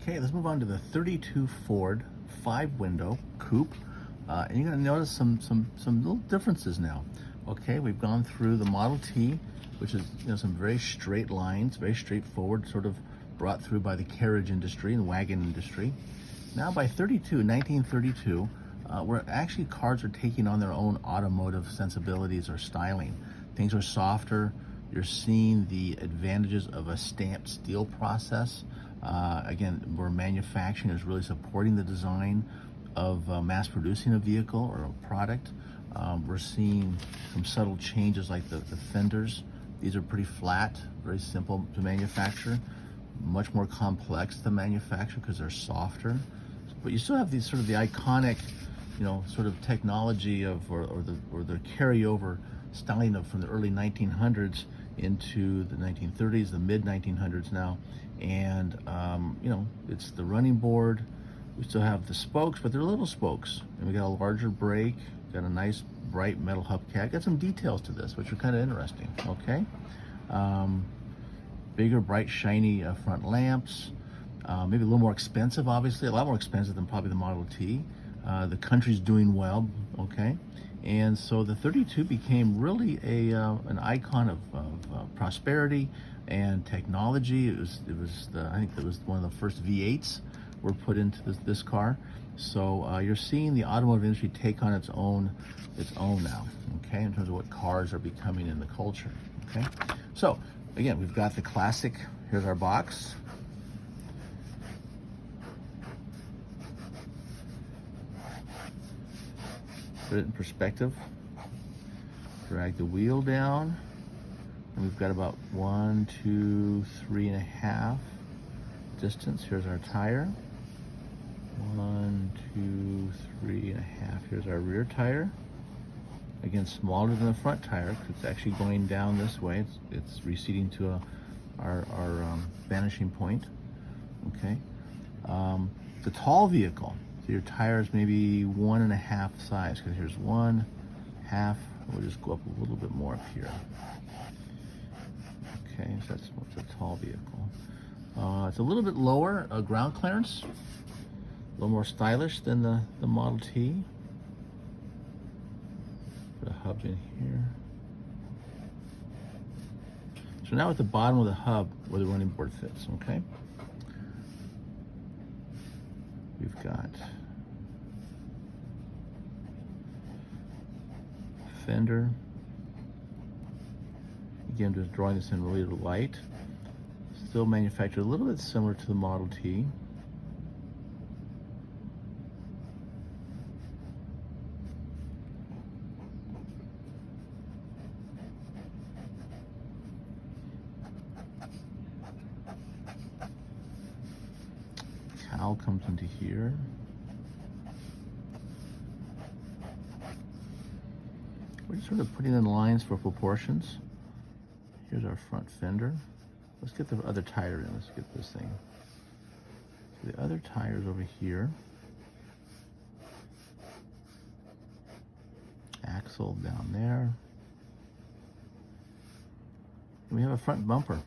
Okay, let's move on to the 32 Ford 5-window coupe. And you're going to notice some little differences now. Okay, we've gone through the Model T, which is some very straight lines, very straightforward, sort of brought through by the carriage industry and wagon industry. Now by 1932, where actually cars are taking on their own automotive sensibilities or styling. Things are softer. You're seeing the advantages of a stamped steel process. Again, where manufacturing is really supporting the design of mass producing a vehicle or a product. We're seeing some subtle changes like the fenders. These are pretty flat, very simple to manufacture, much more complex to manufacture because they're softer. But you still have these sort of the iconic, sort of technology of or the carryover styling of from the early 1900s into the 1930s, the mid 1900s now, and it's the running board. We still have the spokes, but they're little spokes, and we got a larger brake, got a nice bright metal hubcap. Got some details to this, which are kind of interesting. Okay, bigger, bright, shiny front lamps. Maybe a little more expensive, obviously, a lot more expensive than probably the Model T. The country's doing well, okay? And so the 32 became really an icon of prosperity and technology. I think it was one of the first V8s were put into this car. So you're seeing the automotive industry take on its own now, okay, in terms of what cars are becoming in the culture, okay? So again, we've got the classic, here's our box. Put it in perspective, drag the wheel down, and we've got about 1, 2, 3.5 distance. Here's our tire. 1, 2, 3.5. Here's our rear tire. Again, smaller than the front tire because it's actually going down this way. It's receding to our vanishing point. Okay. The tall vehicle. So your tires maybe 1.5 size, because here's 1/2. We'll just go up a little bit more up here. Okay, so that's what's a tall vehicle. It's a little bit lower ground clearance, a little more stylish than the Model T. Put a hub in here. So now at the bottom of the hub where the running board fits, okay? We've got fender. Again, just drawing this in really light. Still manufactured a little bit similar to the Model T. Cowl comes into here. We're just sort of putting in lines for proportions. Here's our front fender. Let's get the other tire in. Let's get this thing. So the other tire's over here. Axle down there. And we have a front bumper.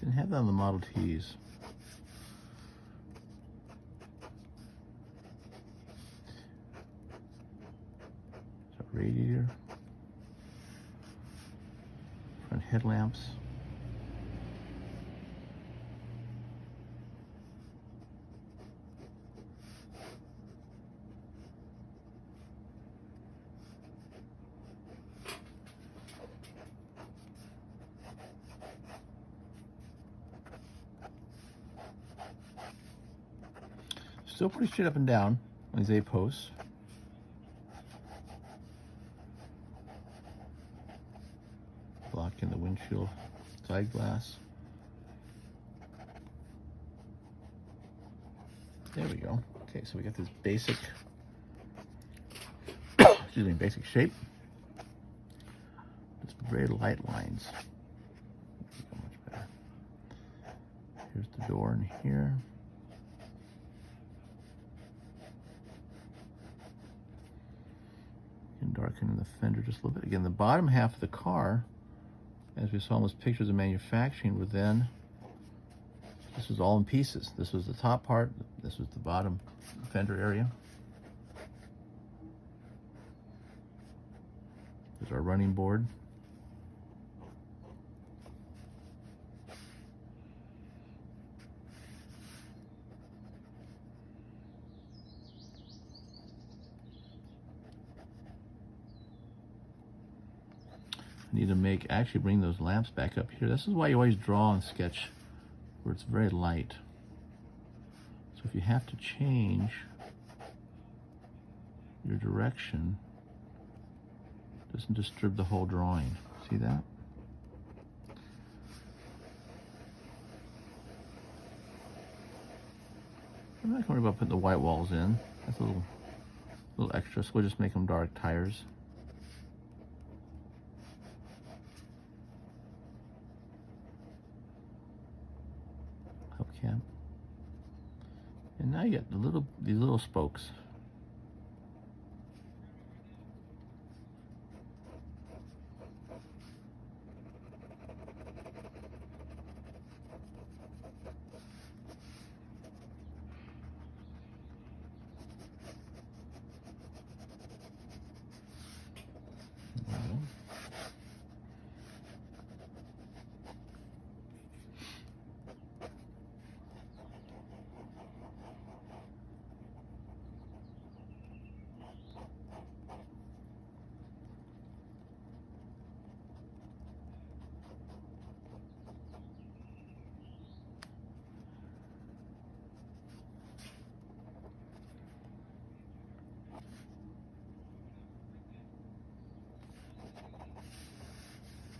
Didn't have that on the Model Ts. Radiator, front headlamps, still pretty straight up and down on these A-posts. Blocking the windshield side glass. There we go. Okay, so we got this basic, excuse me, basic shape. Just very light lines. Much better. Here's the door in here. And darkening the fender just a little bit. Again, the bottom half of the car, as we saw in those pictures of manufacturing, were then This was all in pieces. This was the top part. This was the bottom fender area. There's our running board. I need to actually bring those lamps back up here. This is why you always draw and sketch where it's very light. So if you have to change your direction, it doesn't disturb the whole drawing. See that? I'm not worried about putting the white walls in. That's a little extra, so we'll just make them dark tires. Hubcap. And now you get these little spokes.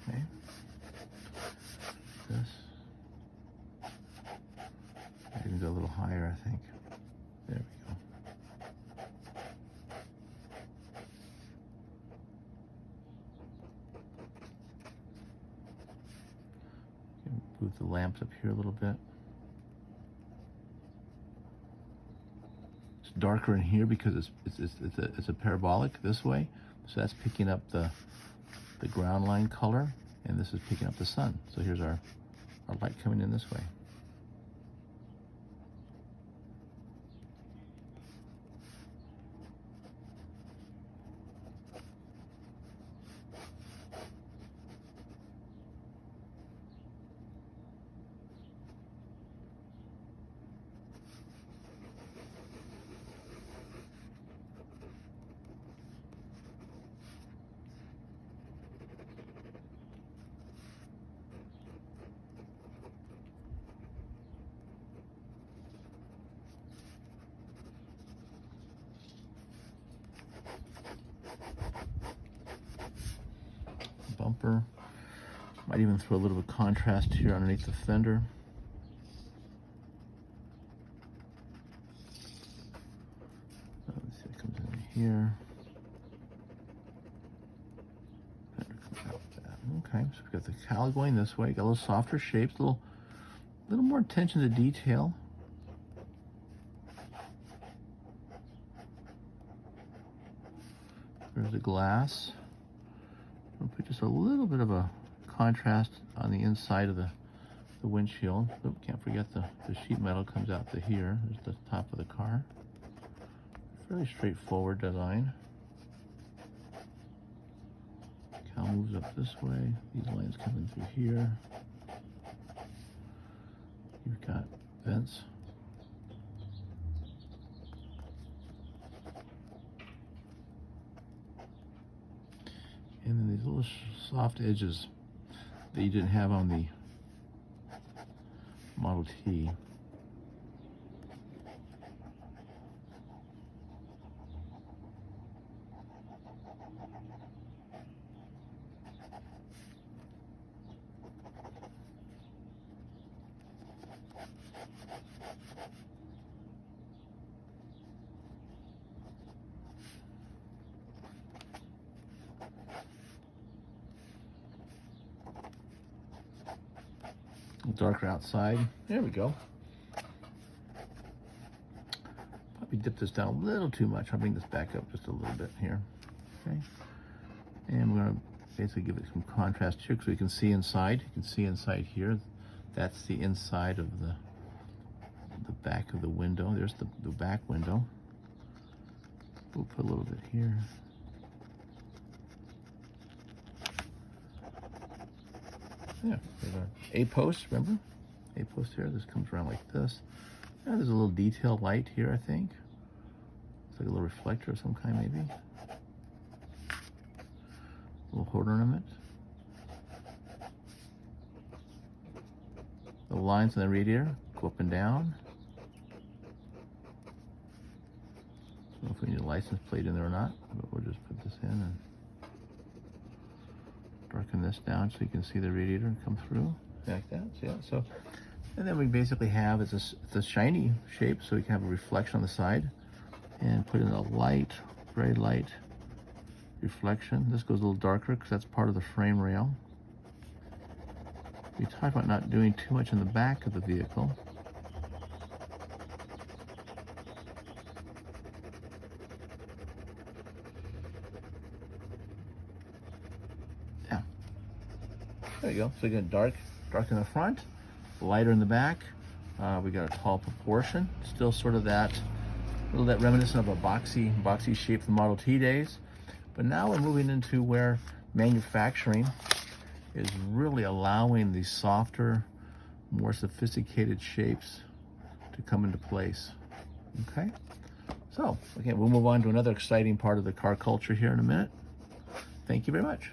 Okay. This. I can go a little higher, I think. There we go. Move the lamps up here a little bit. It's darker in here because it's a parabolic this way, so that's picking up the ground line color, and this is picking up the sun. So here's our light coming in this way. Bumper. Might even throw a little bit of contrast here underneath the fender. Let's see, it comes in here. Fender comes out with that. Okay, so we've got the cowl going this way. Got a little softer shapes, a little more attention to detail. There's the glass. We'll put just a little bit of a contrast on the inside of the windshield. Oh, can't forget the sheet metal comes out to here. There's the top of the car. Fairly straightforward design. Cowl moves up this way. These lines coming through here. You've got vents. And then these little soft edges that you didn't have on the Model T. Darker outside. There we go. Probably dip this down a little too much. I'll bring this back up just a little bit here. Okay. And we're going to basically give it some contrast here so you can see inside. You can see inside here. That's the inside of back of the window. There's the back window. We'll put a little bit here. Yeah, there's our A-post, remember? A-post here, this comes around like this. Yeah, there's a little detail light here, I think. It's like a little reflector of some kind, maybe. A little horn ornament. The lines on the radiator go up and down. I don't know if we need a license plate in there or not, but we'll just put this in and darken this down so you can see the radiator come through like that. So, yeah, so, and then we basically have it's a shiny shape, so we can have a reflection on the side, and put in a light, very light reflection. This goes a little darker because that's part of the frame rail. We talked about not doing too much in the back of the vehicle. Yeah. There you go. So again, dark in the front, lighter in the back. We got a tall proportion. Still sort of that reminiscent of a boxy shape from the Model T days. But now we're moving into where manufacturing is really allowing these softer, more sophisticated shapes to come into place. Okay? So, again, we'll move on to another exciting part of the car culture here in a minute. Thank you very much.